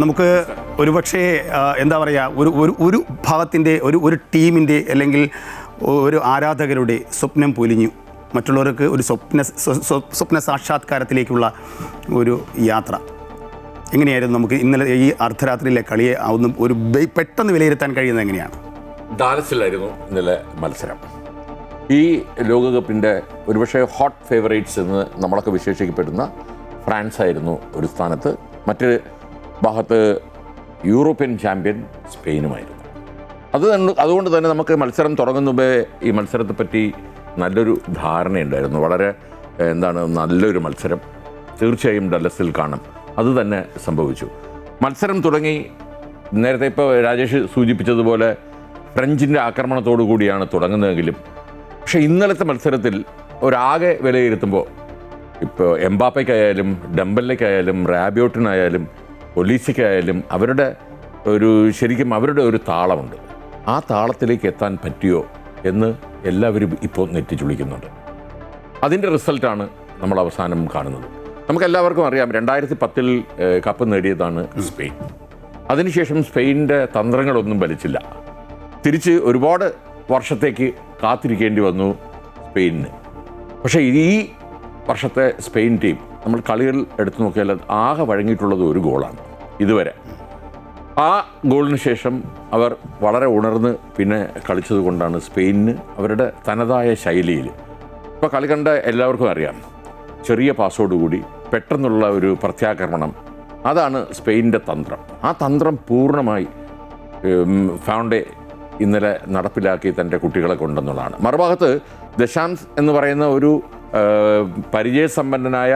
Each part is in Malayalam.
നമുക്ക് ഒരുപക്ഷെ എന്താ പറയുക ഒരു ഭാഗത്തിൻ്റെ ഒരു ടീമിൻ്റെ അല്ലെങ്കിൽ ഒരു ആരാധകരുടെ സ്വപ്നം പൊലിഞ്ഞു, മറ്റുള്ളവർക്ക് ഒരു സ്വപ്ന സാക്ഷാത്കാരത്തിലേക്കുള്ള ഒരു യാത്ര. എങ്ങനെയായിരുന്നു നമുക്ക് ഇന്നലെ ഈ അർദ്ധരാത്രിയിലെ കളിയെ ഒരു പെട്ടെന്ന് വിലയിരുത്താൻ കഴിയുന്നത് എങ്ങനെയാണ്? ഡാലസിലായിരുന്നു ഇന്നലെ മത്സരം. ഈ ലോകകപ്പിൻ്റെ ഒരുപക്ഷെ ഹോട്ട് ഫേവറേറ്റ്സ് എന്ന് നമ്മളൊക്കെ വിശേഷിക്കപ്പെടുന്ന ഫ്രാൻസ് ആയിരുന്നു ഒരു സ്ഥാനത്ത്, മറ്റൊരു ഭാഗത്ത് യൂറോപ്യൻ ചാമ്പ്യൻ സ്പെയിനുമായിരുന്നു. അതുകൊണ്ട് തന്നെ നമുക്ക് മത്സരം തുടങ്ങുന്ന മുമ്പേ ഈ മത്സരത്തെപ്പറ്റി നല്ലൊരു ധാരണയുണ്ടായിരുന്നു. വളരെ നല്ലൊരു മത്സരം തീർച്ചയായും ഡല്ലസിൽ കാണും. അത് തന്നെ സംഭവിച്ചു. മത്സരം തുടങ്ങി, നേരത്തെ ഇപ്പോൾ രാജേഷ് സൂചിപ്പിച്ചതുപോലെ ഫ്രഞ്ചിൻ്റെ ആക്രമണത്തോടു കൂടിയാണ് തുടങ്ങുന്നതെങ്കിലും പക്ഷേ ഇന്നലത്തെ മത്സരത്തിൽ ഒരാകെ വിലയിരുത്തുമ്പോൾ ഇപ്പോൾ എംബാപ്പയ്ക്കായാലും ഡംബലിലേക്കായാലും റാബിയോട്ടിനായാലും ഒലീസയ്ക്കായാലും ശരിക്കും അവരുടെ ഒരു താളമുണ്ട്. ആ താളത്തിലേക്ക് എത്താൻ പറ്റിയോ എന്ന് എല്ലാവരും ഇപ്പോൾ നെറ്റിച്ചുളിക്കുന്നുണ്ട്. അതിൻ്റെ റിസൾട്ടാണ് നമ്മൾ അവസാനം കാണുന്നത്. നമുക്കെല്ലാവർക്കും അറിയാം 2010 കപ്പ് നേടിയതാണ് സ്പെയിൻ. അതിനുശേഷം സ്പെയിനിൻ്റെ തന്ത്രങ്ങളൊന്നും ഫലിച്ചില്ല. തിരിച്ച് ഒരുപാട് വർഷത്തേക്ക് കാത്തിരിക്കേണ്ടി വന്നു സ്പെയിനിന്. പക്ഷേ ഈ വർഷത്തെ സ്പെയിൻ ടീം നമ്മൾ കളികൾ എടുത്തു നോക്കിയാൽ ആകെ വഴങ്ങിയിട്ടുള്ളത് ഒരു ഗോളാണ് ഇതുവരെ. ആ ഗോളിന് ശേഷം അവർ വളരെ ഉണർന്ന് പിന്നെ കളിച്ചത് കൊണ്ടാണ് സ്പെയിനിന് അവരുടെ തനതായ ശൈലിയിൽ ഇപ്പോൾ കളി കണ്ട എല്ലാവർക്കും അറിയാം, ചെറിയ പാസോടുകൂടി പെട്ടെന്നുള്ള ഒരു പ്രത്യാക്രമണം, അതാണ് സ്പെയിനിൻ്റെ തന്ത്രം. ആ തന്ത്രം പൂർണ്ണമായി ഫൗണ്ടെ ഇന്നലെ നടപ്പിലാക്കി തൻ്റെ കുട്ടികളെ കൊണ്ടെന്നുള്ളതാണ്. മറുഭാഗത്ത് ദശാംസ് എന്ന് പറയുന്ന ഒരു പരിചയസമ്പന്നനായ,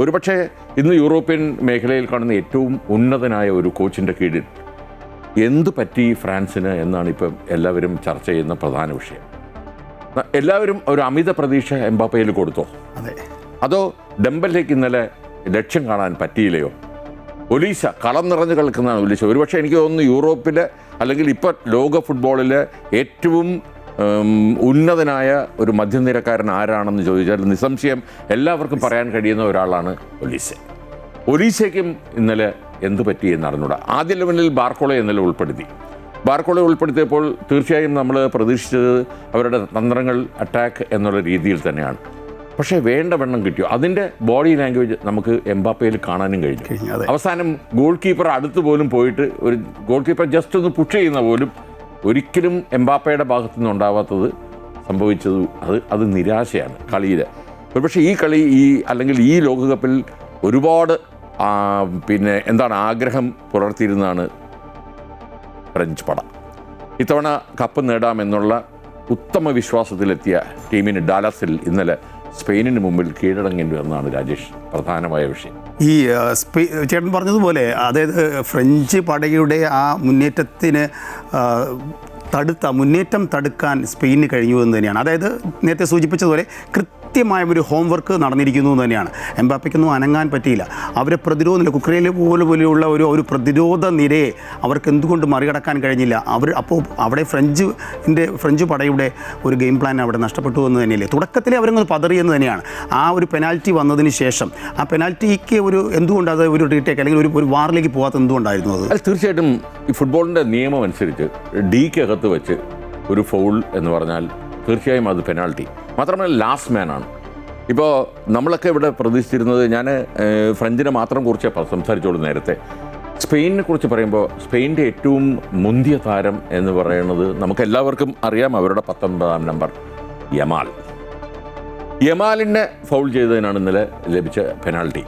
ഒരുപക്ഷെ ഇന്ന് യൂറോപ്യൻ മേഖലയിൽ കാണുന്ന ഏറ്റവും ഉന്നതനായ ഒരു കോച്ചിൻ്റെ കീഴിൽ എന്തു പറ്റി ഫ്രാൻസിന് എന്നാണ് ഇപ്പം എല്ലാവരും ചർച്ച ചെയ്യുന്ന പ്രധാന വിഷയം. എല്ലാവരും ഒരു അമിത പ്രതീക്ഷ എംബാപ്പയിൽ കൊടുത്തോ, അതോ ഡെമ്പലിലേക്ക് ഇന്നലെ ലക്ഷ്യം കാണാൻ പറ്റിയില്ലയോ? ഒലീസ കളം നിറഞ്ഞ് കളിക്കുന്നതാണ് ഒലീസ. ഒരുപക്ഷെ എനിക്ക് തോന്നുന്നു യൂറോപ്പിലെ അല്ലെങ്കിൽ ഇപ്പോൾ ലോക ഫുട്ബോളിലെ ഏറ്റവും ഉന്നതനായ ഒരു മധ്യനിരക്കാരൻ ആരാണെന്ന് ചോദിച്ചാൽ നിസ്സംശയം എല്ലാവർക്കും പറയാൻ കഴിയുന്ന ഒരാളാണ് ഒലീസ. ഒലീസയ്ക്കും ഇന്നലെ എന്തു പറ്റി എന്നറിഞ്ഞൂടാ. ആദ്യ ലെവലിൽ ബാർക്കോളയെ ഇന്നലെ ഉൾപ്പെടുത്തിയപ്പോൾ തീർച്ചയായും നമ്മൾ പ്രതീക്ഷിച്ചത് അവരുടെ തന്ത്രങ്ങൾ അറ്റാക്ക് എന്നുള്ള രീതിയിൽ തന്നെയാണ്. പക്ഷേ വേണ്ട വണ്ണം കിട്ടിയോ? അതിൻ്റെ ബോഡി ലാംഗ്വേജ് നമുക്ക് എംബാപ്പയിൽ കാണാനും കഴിഞ്ഞു. അവസാനം ഗോൾ കീപ്പർ അടുത്ത് പോലും പോയിട്ട് ഒരു ഗോൾ കീപ്പർ ജസ്റ്റ് ഒന്ന് പുഷ് ചെയ്യുന്ന പോലും ഒരിക്കലും എംബാപ്പയുടെ ഭാഗത്തു നിന്നുണ്ടാവാത്തത് സംഭവിച്ചത് അത് നിരാശയാണ് കളിയിൽ. ഒരുപക്ഷെ ഈ കളി അല്ലെങ്കിൽ ഈ ലോകകപ്പിൽ ഒരുപാട് ആഗ്രഹം പുലർത്തിയിരുന്നതാണ് ഫ്രഞ്ച് പട. ഇത്തവണ കപ്പ് നേടാമെന്നുള്ള ഉത്തമ വിശ്വാസത്തിലെത്തിയ ടീമിന് ഡാലസിൽ ഇന്നലെ സ്പെയിനിന് മുമ്പിൽ കീഴടങ്ങേണ്ടി വന്നതാണ് രാജേഷ് പ്രധാനമായ വിഷയം. ഈ ചേട്ടൻ പറഞ്ഞതുപോലെ, അതായത് ഫ്രഞ്ച് പടയുടെ ആ മുന്നേറ്റം തടുക്കാൻ സ്പെയിനിന് കഴിഞ്ഞു എന്ന് തന്നെയാണ്. അതായത് നേരത്തെ സൂചിപ്പിച്ചതുപോലെ കൃത്യമായ ഒരു ഹോംവർക്ക് നടന്നിരിക്കുന്നു എന്ന് തന്നെയാണ്. എംബാപ്പയ്ക്കൊന്നും അനങ്ങാൻ പറ്റിയില്ല. അവരെ പ്രതിരോധമില്ല. കുക്രയിലെ പോലെയുള്ള ഒരു പ്രതിരോധ നിരയെ അവർക്ക് എന്തുകൊണ്ട് മറികടക്കാൻ കഴിഞ്ഞില്ല? അപ്പോൾ അവിടെ ഫ്രഞ്ച് പടയുടെ ഒരു ഗെയിം പ്ലാൻ അവിടെ നഷ്ടപ്പെട്ടു എന്ന് തന്നെയല്ലേ. തുടക്കത്തിലെ അവരൊന്ന് പതറിയെന്ന് തന്നെയാണ്. ആ ഒരു പെനാൽറ്റി വന്നതിന് ശേഷം ആ പെനാൽറ്റിക്ക് എന്തുകൊണ്ട് അത് ഒരു റീടേക്ക് അല്ലെങ്കിൽ ഒരു വാറിലേക്ക് പോകാത്ത എന്തുകൊണ്ടായിരുന്നു അത്? തീർച്ചയായിട്ടും ഈ ഫുട്ബോളിൻ്റെ നിയമം അനുസരിച്ച് ഡിക്കകത്ത് വെച്ച് ഒരു ഫൗൾ എന്ന് പറഞ്ഞാൽ തീർച്ചയായും അത് പെനാൽറ്റി. മാത്രമല്ല ലാസ്റ്റ് മാനാണ്. ഇപ്പോൾ നമ്മളൊക്കെ ഇവിടെ പ്രതീക്ഷിച്ചിരുന്നത്, ഞാൻ ഫ്രഞ്ചിനെ മാത്രം കുറിച്ച് സംസാരിച്ചോളൂ നേരത്തെ. സ്പെയിനിനെ കുറിച്ച് പറയുമ്പോൾ സ്പെയിനിൻ്റെ ഏറ്റവും മുന്തിയ താരം എന്ന് പറയുന്നത് നമുക്കെല്ലാവർക്കും അറിയാം, അവരുടെ 19-ാം നമ്പർ യമാലിനെ ഫൗൾ ചെയ്തതിനാണ് ഇന്നലെ ലഭിച്ച പെനാൽറ്റി.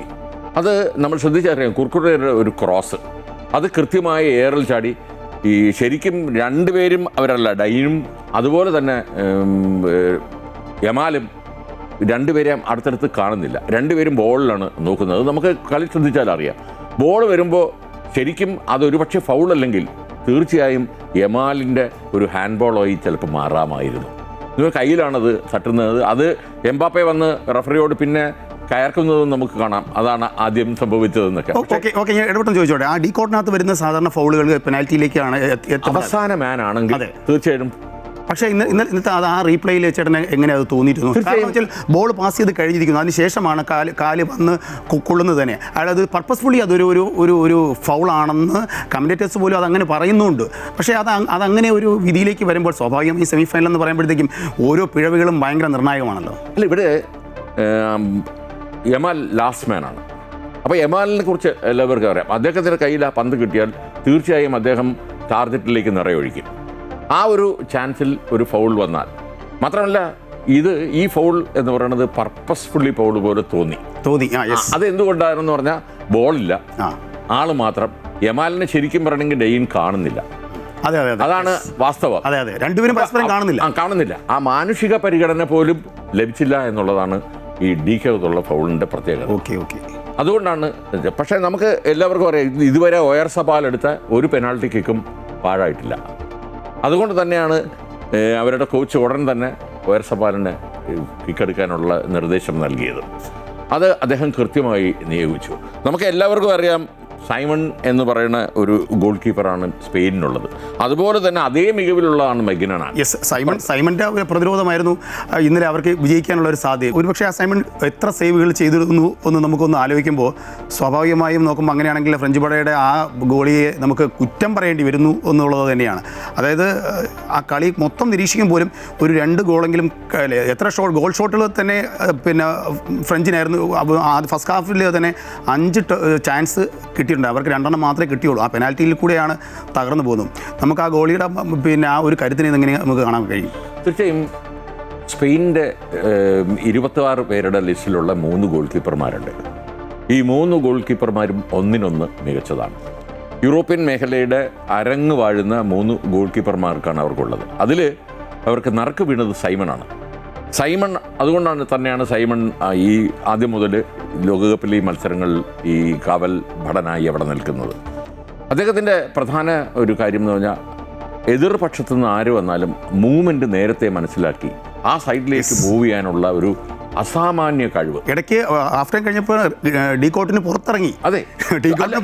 അത് നമ്മൾ ശ്രദ്ധിച്ചറിയാം. കുർക്കുറയുടെ ഒരു ക്രോസ്, അത് കൃത്യമായി എയറിൽ ചാടി ശരിക്കും രണ്ടുപേരും അവരല്ല, ഡൈനും അതുപോലെ തന്നെ യമാലും രണ്ടുപേരെയും അടുത്തടുത്ത് കാണുന്നില്ല. രണ്ടുപേരും ബോളിലാണ് നോക്കുന്നത്. നമുക്ക് കളി ശ്രദ്ധിച്ചാൽ അറിയാം. ബോൾ വരുമ്പോൾ ശരിക്കും അതൊരു പക്ഷേ ഫൗളല്ലെങ്കിൽ തീർച്ചയായും യമാലിൻ്റെ ഒരു ഹാൻഡ് ബോളായി ചിലപ്പോൾ മാറാമായിരുന്നു. കയ്യിലാണത് തട്ടുന്നത്. അത് എംബാപ്പെ വന്ന് റഫറിയോട് പിന്നെ കയർക്കുന്നതും നമുക്ക് കാണാം. അതാണ് ആദ്യം സംഭവിച്ചതെന്നൊക്കെ. ഓക്കെ, ഞാൻ ഇടപെട്ടെന്ന് ചോദിച്ചോട്ടെ, ആ ഡി കോർട്ടിനകത്ത് വരുന്ന സാധാരണ ഫൗളുകൾ പെനാൽറ്റിയിലേക്കാണ് അവസാന മാൻ ആണെങ്കിൽ തീർച്ചയായിട്ടും. പക്ഷേ ഇന്നത്തെ ആ റീപ്ലേയിൽ ചേട്ടന് എങ്ങനെ അത് തോന്നിയിരുന്നു? കാരണം വെച്ചാൽ ബോൾ പാസ് ചെയ്ത് കഴിഞ്ഞിരിക്കുന്നു, അതിനുശേഷമാണ് കാല് വന്ന് കൊള്ളുന്നത് തന്നെ. അയാളത് പർപ്പസ്ഫുള്ളി അതൊരു ഒരു ഒരു ഒരു ഫൗളാണെന്ന് കമൻറ്റേറ്റേഴ്സ് പോലും അതങ്ങനെ പറയുന്നുണ്ട്. പക്ഷേ അതങ്ങനെ ഒരു വിധിയിലേക്ക് വരുമ്പോൾ സ്വാഭാവികമായി സെമി ഫൈനൽ എന്ന് പറയുമ്പോഴത്തേക്കും ഓരോ പിഴവുകളും ഭയങ്കര നിർണായകമാണല്ലോ. അല്ല, ഇവിടെ യമാൽ ലാസ്റ്റ് മാനാണ്. അപ്പോൾ യമാലിനെ കുറിച്ച് എല്ലാവർക്കും അറിയാം. അദ്ദേഹത്തിൻ്റെ കയ്യിൽ ആ പന്ത് കിട്ടിയാൽ തീർച്ചയായും അദ്ദേഹം ടാർഗറ്റിലേക്ക് നിറയൊഴിക്കും. ആ ഒരു ചാൻസിൽ ഒരു ഫൗൾ വന്നാൽ മാത്രമല്ല, ഈ ഫൗൾ എന്ന് പറയുന്നത് പർപ്പസ്ഫുള്ളി ഫൗൾ പോലെ തോന്നി. അതെന്തുകൊണ്ടാണെന്ന് പറഞ്ഞാൽ ബോളില്ല, ആള് മാത്രം. യമാലിനെ ശരിക്കും പറയണമെങ്കിൽ ഡെയിൻ കാണുന്നില്ല. അതാണ് വാസ്തവം. രണ്ടുപേരും പരസ്പരം കാണുന്നില്ല. ആ മാനുഷിക പരിഗണന പോലും ലഭിച്ചില്ല എന്നുള്ളതാണ് ഈ DK ഫൗളിൻ്റെ പ്രത്യേകത. അതുകൊണ്ടാണ്. പക്ഷേ നമുക്ക് എല്ലാവർക്കും അറിയാം, ഇതുവരെ ഒയർസബാൽ എടുത്ത ഒരു പെനാൾട്ടി കിക്കും പാഴായിട്ടില്ല. അതുകൊണ്ട് തന്നെയാണ് അവരുടെ കോച്ച് ഉടൻ തന്നെ ഒയർസബാലിന് കിക്കെടുക്കാനുള്ള നിർദ്ദേശം നൽകിയത്. അത് അദ്ദേഹം കൃത്യമായി നിയോഗിച്ചു. നമുക്ക് എല്ലാവർക്കും അറിയാം, സൈമൺ എന്ന് പറയുന്ന ഒരു ഗോൾ കീപ്പറാണ് സ്പെയിനിനുള്ളത്. അതുപോലെ തന്നെ അതേ മികവിലുള്ളതാണ് മെഗിനാണ്. സൈമൻ്റെ ഒരു പ്രതിരോധമായിരുന്നു ഇന്നലെ അവർക്ക് വിജയിക്കാനുള്ള ഒരു സാധ്യത. ഒരുപക്ഷെ ആ സൈമൺ എത്ര സേവുകൾ ചെയ്തിരുന്നു എന്ന് നമുക്കൊന്ന് ആലോചിക്കുമ്പോൾ സ്വാഭാവികമായും നോക്കുമ്പോൾ അങ്ങനെയാണെങ്കിൽ ഫ്രഞ്ച് പടയുടെ ആ ഗോളിയെ നമുക്ക് കുറ്റം പറയേണ്ടി വരുന്നു എന്നുള്ളത് തന്നെയാണ്. അതായത് ആ കളി മൊത്തം നിരീക്ഷിക്കും പോലും ഒരു 2 ഗോളെങ്കിലും എത്ര ഗോൾ ഷോട്ടുകൾ തന്നെ പിന്നെ ഫ്രഞ്ചിനായിരുന്നു. ഫസ്റ്റ് ഹാഫിൽ തന്നെ 5 ചാൻസ് കിട്ടിയിട്ടുണ്ട്. അവർക്ക് 2 മാത്രമേ കിട്ടിയുള്ളൂ. ആ പെനാൽറ്റിയിൽ കൂടെയാണ് തകർന്നു പോകുന്നത്. നമുക്ക് ആ ഗോളിയുടെ പിന്നെ ആ ഒരു കരുത്തിനെ എങ്ങനെ നമുക്ക് കാണാൻ കഴിയും? തീർച്ചയായും സ്പെയിനിൻ്റെ 26 പേരുടെ ലിസ്റ്റിലുള്ള 3 ഗോൾ കീപ്പർമാരുണ്ട്. ഈ 3 ഗോൾ കീപ്പർമാരും ഒന്നിനൊന്ന് മികച്ചതാണ്. യൂറോപ്യൻ മേഖലയുടെ അരങ്ങ് വാഴുന്ന 3 ഗോൾ കീപ്പർമാർക്കാണ് അവർക്കുള്ളത്. അതിൽ അവർക്ക് നറുക്ക് വീണത് സൈമണാണ്. അതുകൊണ്ടാണ് തന്നെയാണ് സൈമൺ ഈ ആദ്യം മുതൽ ലോകകപ്പിലെ ഈ മത്സരങ്ങളിൽ ഈ കാവൽ ഭടനായി അവിടെ നിൽക്കുന്നത്. അദ്ദേഹത്തിൻ്റെ പ്രധാന ഒരു കാര്യം എന്ന് പറഞ്ഞാൽ, എതിർപക്ഷത്തു നിന്ന് ആര് വന്നാലും മൂവ്മെൻറ്റ് നേരത്തെ മനസ്സിലാക്കി ആ സൈഡിലേക്ക് മൂവ് ചെയ്യാനുള്ള ഒരു അസാമാന്യ കഴിവ്. ഇടയ്ക്ക് ഹാഫ് ടൈം കഴിഞ്ഞപ്പോൾ ഡീകോട്ടിന് പുറത്തിറങ്ങി. അതെ,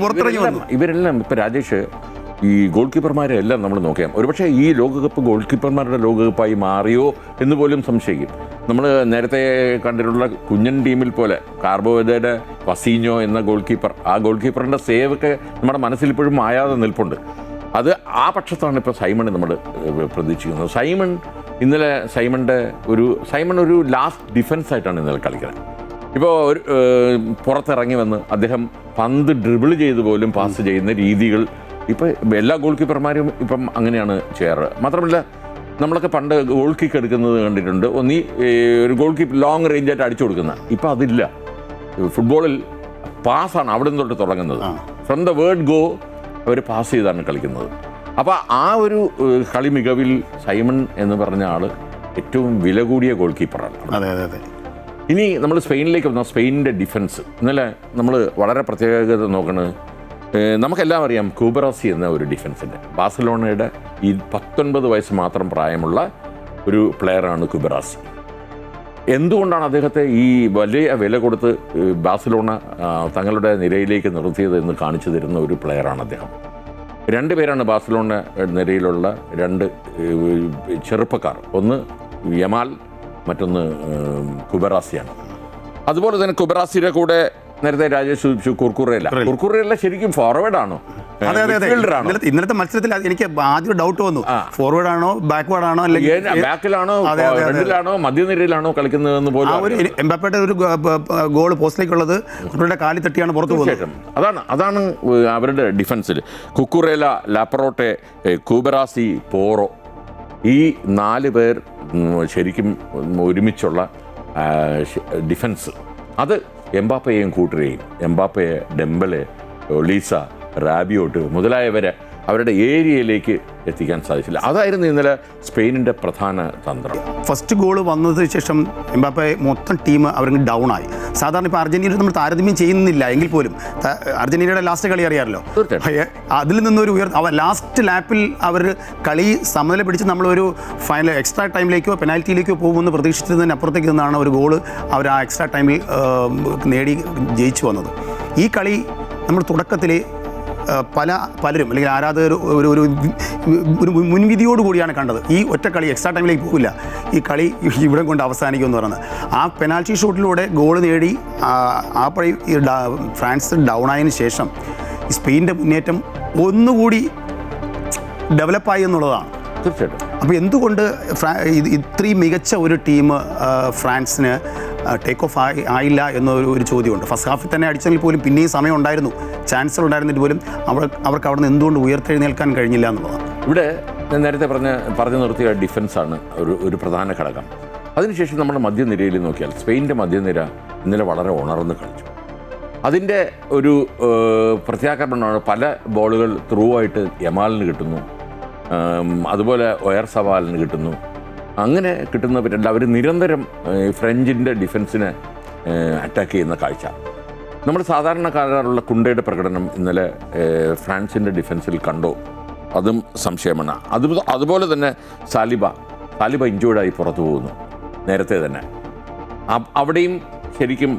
പുറത്തിറങ്ങി ഇവരെല്ലാം ഇപ്പോൾ രാജേഷ് ഈ ഗോൾ കീപ്പർമാരെ എല്ലാം നമ്മൾ നോക്കിയാൽ ഒരുപക്ഷെ ഈ ലോകകപ്പ് ഗോൾ കീപ്പർമാരുടെ ലോകകപ്പായി മാറിയോ എന്ന് പോലും സംശയിക്കും. നമ്മൾ നേരത്തെ കണ്ടിട്ടുള്ള കുഞ്ഞൻ ടീമിൽ പോലെ കാർബോവേദയുടെ വസീഞ്ഞോ എന്ന ഗോൾ കീപ്പർ, ആ ഗോൾ കീപ്പറിൻ്റെ സേവൊക്കെ നമ്മുടെ മനസ്സിൽ ഇപ്പോഴും മായാതെ നിൽപ്പുണ്ട്. അത് ആ പക്ഷത്താണ് ഇപ്പോൾ സൈമൺ നമ്മൾ പ്രതീക്ഷിക്കുന്നത്. ഇന്നലെ സൈമൺ ഒരു ലാസ്റ്റ് ഡിഫൻസ് ആയിട്ടാണ് ഇന്നലെ കളിക്കുന്നത്. ഇപ്പോൾ ഒരു പുറത്തിറങ്ങി വന്ന് അദ്ദേഹം പന്ത് ഡ്രിബിൾ ചെയ്ത് പോലും പാസ് ചെയ്യുന്ന രീതികൾ ഇപ്പോൾ എല്ലാ ഗോൾ കീപ്പർമാരും ഇപ്പം അങ്ങനെയാണ് ചെയ്യാറ്. മാത്രമല്ല, നമ്മളൊക്കെ പണ്ട് ഗോൾ കിക്ക് എടുക്കുന്നത് കണ്ടിട്ടുണ്ട്. ഒരു ഗോൾ കീപ്പ് ലോങ് റേഞ്ചായിട്ട് അടിച്ചു കൊടുക്കുന്നത്. ഇപ്പം അതില്ല. ഫുട്ബോളിൽ പാസ്സാണ് അവിടെ നിന്ന് തൊട്ട് തുടങ്ങുന്നത്. ഫ്രം ദ വേർഡ് ഗോ അവർ പാസ് ചെയ്താണ് കളിക്കുന്നത്. അപ്പോൾ ആ ഒരു കളി മികവിൽ സൈമൺ എന്ന് പറഞ്ഞ ആൾ ഏറ്റവും വില കൂടിയ ഗോൾ കീപ്പറാണ്. ഇനി നമ്മൾ സ്പെയിനിലേക്ക് വന്നാൽ സ്പെയിനിൻ്റെ ഡിഫൻസ് ഇന്നലെ നമ്മൾ വളരെ പ്രത്യേകത നോക്കുന്നത്, നമുക്കെല്ലാം അറിയാം കൂബറാസി എന്ന ഒരു ഡിഫൻസിൻ്റെ ബാഴ്സലോണയുടെ ഈ 19 വയസ്സ് മാത്രം പ്രായമുള്ള ഒരു പ്ലെയറാണ് കൂബറാസി. എന്തുകൊണ്ടാണ് അദ്ദേഹത്തെ ഈ വലിയ വില കൊടുത്ത് ബാഴ്സലോണ തങ്ങളുടെ നിരയിലേക്ക് നിർത്തിയത് എന്ന് കാണിച്ചു തരുന്ന ഒരു പ്ലെയറാണ് അദ്ദേഹം. 2 പേരാണ് ബാഴ്സലോണ നിരയിലുള്ള 2 ചെറുപ്പക്കാർ. ഒന്ന് യമാൽ, മറ്റൊന്ന് കുബറാസിയാണ്. അതുപോലെ തന്നെ കുബറാസിയുടെ കൂടെ നേരത്തെ രാജേഷ് സൂചിപ്പിച്ചു കുർക്കുറേല ശരിക്കും ഫോർവേഡാണോ ഇന്നലത്തെ മത്സരത്തിൽ എനിക്ക് ആദ്യം ഡൗട്ട് വന്നു. ഫോർവേഡ് ആണോ ബാക്ക്വേർഡ് ആണോ, അല്ലെങ്കിൽ ബാക്കിലാണോ ഫ്രണ്ടിലാണോ മധ്യനിരയിലാണോ കളിക്കുന്നതെന്ന് പോലും. എംബാപ്പയുടെ ഒരു ഗോൾ പോസ്റ്റിലേക്കുള്ളത് കുർക്കുറയുടെ കാലിൽ തട്ടിയാണ് പുറത്തു പോകുന്നത്. അതാണ് അവരുടെ ഡിഫൻസിൽ കുക്കുറേല, ലാപ്പറോട്ടെ, കൂബറാസി, പോറോ, ഈ 4 പേർ ശരിക്കും ഒരുമിച്ചുള്ള ഡിഫൻസ്. അത് എംബാപ്പയെയും കൂട്ടരെയും, എംബാപ്പയെ, ഡെംബലെ, ഒളീസ, റാബിയോട്ട് മുതലായവരെ അവരുടെ ഏരിയയിലേക്ക് എത്തിക്കാൻ സാധിച്ചില്ല. അതായിരുന്നു ഇന്നലെ സ്പെയിനിൻ്റെ പ്രധാന തന്ത്രം. ഫസ്റ്റ് ഗോൾ വന്നതിന് ശേഷം എംബാപ്പെ മൊത്തം ടീം അവർക്ക് ഡൗൺ ആയി. സാധാരണ ഇപ്പോൾ അർജൻറ്റീന നമ്മൾ താരതമ്യം ചെയ്യുന്നില്ല എങ്കിൽ പോലും അർജൻറ്റീനയുടെ ലാസ്റ്റ് കളി അറിയാമല്ലോ. അതിൽ നിന്നൊരു ലാസ്റ്റ് ലാപ്പിൽ അവർ കളി സമനില പിടിച്ച് നമ്മളൊരു ഫൈനൽ എക്സ്ട്രാ ടൈമിലേക്കോ പെനാൽറ്റിയിലേക്കോ പോകുമെന്ന് പ്രതീക്ഷിച്ചതിന് അപ്പുറത്തേക്ക് നിന്നാണ് ഒരു ഗോൾ അവർ ആ എക്സ്ട്രാ ടൈമിൽ നേടി ജയിച്ചു വന്നത്. ഈ കളി നമ്മൾ തുടക്കത്തിൽ പലരും അല്ലെങ്കിൽ ആരാധകർ ഒരു മുൻവിധിയോടുകൂടിയാണ് കണ്ടത്. ഈ ഒറ്റ കളി എക്സ്ട്രാ ടൈമിലേക്ക് പോകില്ല, ഈ കളി ഇവിടെ കൊണ്ട് അവസാനിക്കുമെന്ന് പറയുന്നത്. ആ പെനാൽറ്റി ഷൂട്ടിലൂടെ ഗോൾ നേടി ഫ്രാൻസ് ഡൗൺ ആയതിനു ശേഷം സ്പെയിൻ്റെ മുന്നേറ്റം ഒന്നുകൂടി ഡെവലപ്പായി എന്നുള്ളതാണ്. തീർച്ചയായിട്ടും. അപ്പോൾ എന്തുകൊണ്ട് ഇത്രയും മികച്ച ഒരു ടീം ഫ്രാൻസിന് ടേക്ക് ഓഫ് ആയില്ല എന്നൊരു ചോദ്യമുണ്ട്. ഫസ്റ്റ് ഹാഫിൽ തന്നെ അടിച്ചെങ്കിൽ പോലും പിന്നെയും സമയം ഉണ്ടായിരുന്നു, ചാൻസുകൾ ഉണ്ടായിരുന്നിട്ട് പോലും അവർക്ക് അവിടെ നിന്ന് എന്തുകൊണ്ട് ഉയർത്തെഴുന്നേൽക്കാൻ കഴിഞ്ഞില്ല എന്നുള്ളതാണ്. ഇവിടെ ഞാൻ നേരത്തെ പറഞ്ഞു നിർത്തിയ ഡിഫൻസാണ് ഒരു പ്രധാന ഘടകം. അതിനുശേഷം നമ്മുടെ മധ്യനിരയിൽ നോക്കിയാൽ സ്പെയിൻ്റെ മധ്യനിര ഇന്നലെ വളരെ ഉണർന്ന് കളിച്ചു. അതിൻ്റെ ഒരു പ്രത്യാക്രമണമാണ്. പല ബോളുകൾ ത്രൂ ആയിട്ട് യമാലിന് കിട്ടുന്നു, അതുപോലെ ഒയർ സവാലിന് കിട്ടുന്നു. അങ്ങനെ കിട്ടുന്ന പറ്റില്ല, അവർ നിരന്തരം ഫ്രഞ്ചിൻ്റെ ഡിഫൻസിനെ അറ്റാക്ക് ചെയ്യുന്ന കാഴ്ച. നമ്മൾ സാധാരണക്കാരുള്ള കുണ്ടയുടെ പ്രകടനം ഇന്നലെ ഫ്രാൻസിൻ്റെ ഡിഫൻസിൽ കണ്ടോ, അതും സംശയമാണ്. അതുപോലെ തന്നെ സാലിബ ഇഞ്ചോർഡായി പുറത്തു പോകുന്നു നേരത്തെ തന്നെ. അവിടെയും ശരിക്കും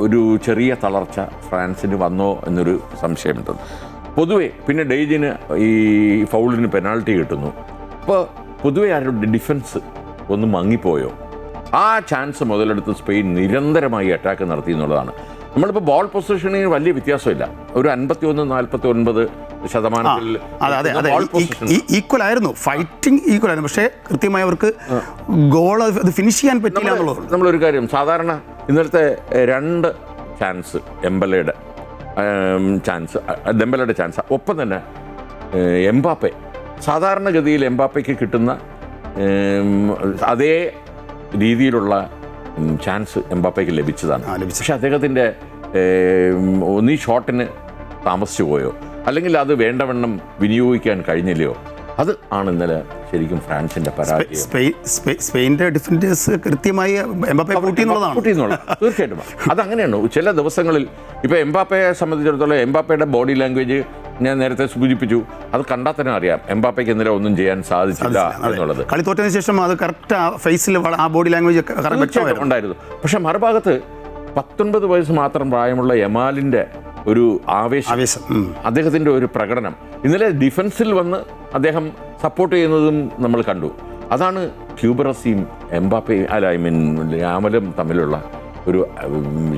ഒരു ചെറിയ തളർച്ച ഫ്രാൻസിന് വന്നോ എന്നൊരു സംശയമുണ്ട്. പൊതുവെ പിന്നെ ഡെയ്ജിന് ഈ ഫൗളിന് പെനാൾട്ടി കിട്ടുന്നു. അപ്പോൾ പൊതുവെ ആരുടെ ഡിഫൻസ് ഒന്ന് മങ്ങിപ്പോയോ? ആ ചാൻസ് മുതലെടുത്ത് സ്പെയിൻ നിരന്തരമായി അറ്റാക്ക് നടത്തി എന്നുള്ളതാണ്. നമ്മളിപ്പോൾ ബോൾ പൊസിഷനിൽ വലിയ വ്യത്യാസമില്ല, ഒരു 51-49% ഈക്വൽ ആയിരുന്നു, ഫൈറ്റിംഗ് ഈക്വൽ ആയിരുന്നു. പക്ഷേ കൃത്യമായി അവർക്ക് ഗോൾ അത് ഫിനിഷ് ചെയ്യാൻ പറ്റില്ല എന്നുള്ളത്. നമ്മളൊരു കാര്യം, സാധാരണ ഇന്നലത്തെ 2 ചാൻസ് ഡെമ്പലയുടെ ചാൻസ്, ഒപ്പം തന്നെ എംബാപ്പെ, സാധാരണഗതിയിൽ എംബാപ്പയ്ക്ക് കിട്ടുന്ന അതേ രീതിയിലുള്ള ചാൻസ് എംബാപ്പയ്ക്ക് ലഭിച്ചതാണ്. പക്ഷെ അദ്ദേഹത്തിൻ്റെ ഒന്നീ ഷോട്ടിന് താമസിച്ചു പോയോ, അല്ലെങ്കിൽ അത് വേണ്ടവണ്ണം വിനിയോഗിക്കാൻ കഴിഞ്ഞില്ലയോ, അത് ആണ് ഇന്നലെ ശരിക്കും ഫ്രാൻസിന്റെ പരാജയം. സ്പെയിൻ്റെ ഡിഫൻഡേഴ്സ് കൃത്യമായി എംബാപ്പയെ കൂട്ടിയെന്നുള്ളതാണ്. തീർച്ചയായിട്ടും അതങ്ങനെയാണ്. ചില ദിവസങ്ങളിൽ ഇപ്പോൾ എംബാപ്പയെ സംബന്ധിച്ചിടത്തോളം എംബാപ്പയുടെ ബോഡി ലാംഗ്വേജ് ഞാൻ നേരത്തെ സൂചിപ്പിച്ചു, അത് കണ്ടാൽ തന്നെ അറിയാം എംബാപ്പയ്ക്ക് ഇന്നലെ ഒന്നും ചെയ്യാൻ സാധിച്ചില്ല എന്നുള്ളത്. കളി തോറ്റതിന് ശേഷം അത് കറക്റ്റ് ഫേസിൽ ആ ബോഡി ലാംഗ്വേജ് ഉണ്ടായിരുന്നു. പക്ഷെ മറുഭാഗത്ത് 19 വയസ്സ് മാത്രം പ്രായമുള്ള യമാലിൻ്റെ ഒരു ആവേശം, അദ്ദേഹത്തിൻ്റെ ഒരു പ്രകടനം, ഇന്നലെ ഡിഫൻസിൽ വന്ന് അദ്ദേഹം സപ്പോർട്ട് ചെയ്യുന്നതും നമ്മൾ കണ്ടു. അതാണ് ക്യൂബറസിയും എംബാപ്പയും യാമലും തമ്മിലുള്ള ഒരു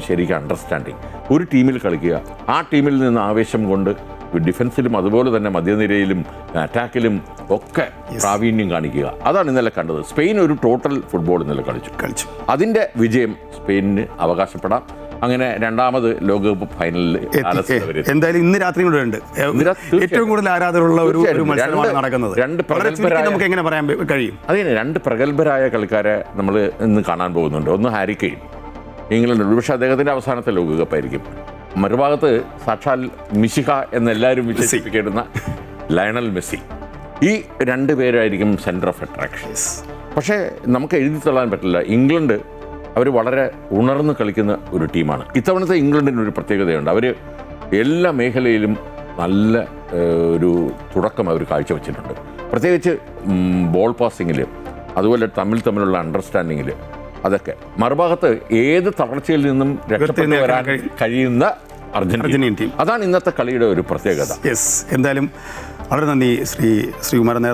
ശരിക്കും അണ്ടർസ്റ്റാൻഡിങ്. ഒരു ടീമിൽ കളിക്കുക, ആ ടീമിൽ നിന്ന് ആവേശം കൊണ്ട് ഡിഫൻസിലും അതുപോലെ തന്നെ മധ്യനിരയിലും അറ്റാക്കിലും ഒക്കെ പ്രാവീണ്യം കാണിക്കുക. അതാണ് ഇന്നലെ കണ്ടത്. സ്പെയിൻ ഒരു ടോട്ടൽ ഫുട്ബോൾ ഇന്നലെ കളിച്ചു. അതിൻ്റെ വിജയം സ്പെയിനിന് അവകാശപ്പെടാം. അങ്ങനെ രണ്ടാമത് ലോകകപ്പ് ഫൈനലിൽ എന്തായാലും ഇന്ന് രാത്രി കൂടെ ഉണ്ട്. ഏറ്റവും കൂടുതൽ ആരാധകരുള്ള ഒരു മത്സരമാണ് നടക്കുന്നത്. നമുക്ക് എങ്ങനെ പറയാൻ കഴിയും? അതെ, 2 പ്രഗത്ഭരായ കളിക്കാരെ നമ്മൾ ഇന്ന് കാണാൻ പോകുന്നുണ്ട്. ഒന്ന് ഹാരി കെയ്ൻ, ഇംഗ്ലണ്ട്, പക്ഷേ അദ്ദേഹത്തിൻ്റെ അവസാനത്തെ ലോകകപ്പായിരിക്കും. മറുഭാഗത്ത് സാക്ഷാൽ മിശിഹ എന്നെല്ലാവരും വിശേഷിപ്പിക്കുന്ന ലയണൽ മെസ്സി. ഈ 2 പേരായിരിക്കും സെൻറ്റർ ഓഫ് അട്രാക്ഷൻസ്. പക്ഷേ നമുക്ക് എഴുതി തള്ളാൻ പറ്റില്ല, ഇംഗ്ലണ്ട് അവർ വളരെ ഉണർന്ന് കളിക്കുന്ന ഒരു ടീമാണ്. ഇത്തവണത്തെ ഇംഗ്ലണ്ടിനൊരു പ്രത്യേകതയുണ്ട്, അവർ എല്ലാ മേഖലയിലും നല്ല ഒരു തുടക്കം അവർ കാഴ്ചവെച്ചിട്ടുണ്ട്. പ്രത്യേകിച്ച് ബോൾ പാസിങ്ങിൽ, അതുപോലെ തമ്മിലുള്ള അണ്ടർസ്റ്റാൻഡിങ്ങിൽ, അതൊക്കെ. മറുഭാഗത്ത് ഏത് തളർച്ചയിൽ നിന്നും രക്ഷപ്പെട്ടു വരാൻ കഴിയുന്ന അർജന്റീന ടീം. അതാണ് ഇന്നത്തെ കളിയുടെ ഒരു പ്രത്യേകത. എന്തായാലും വളരെ നന്ദി ശ്രീകുമാരൻ.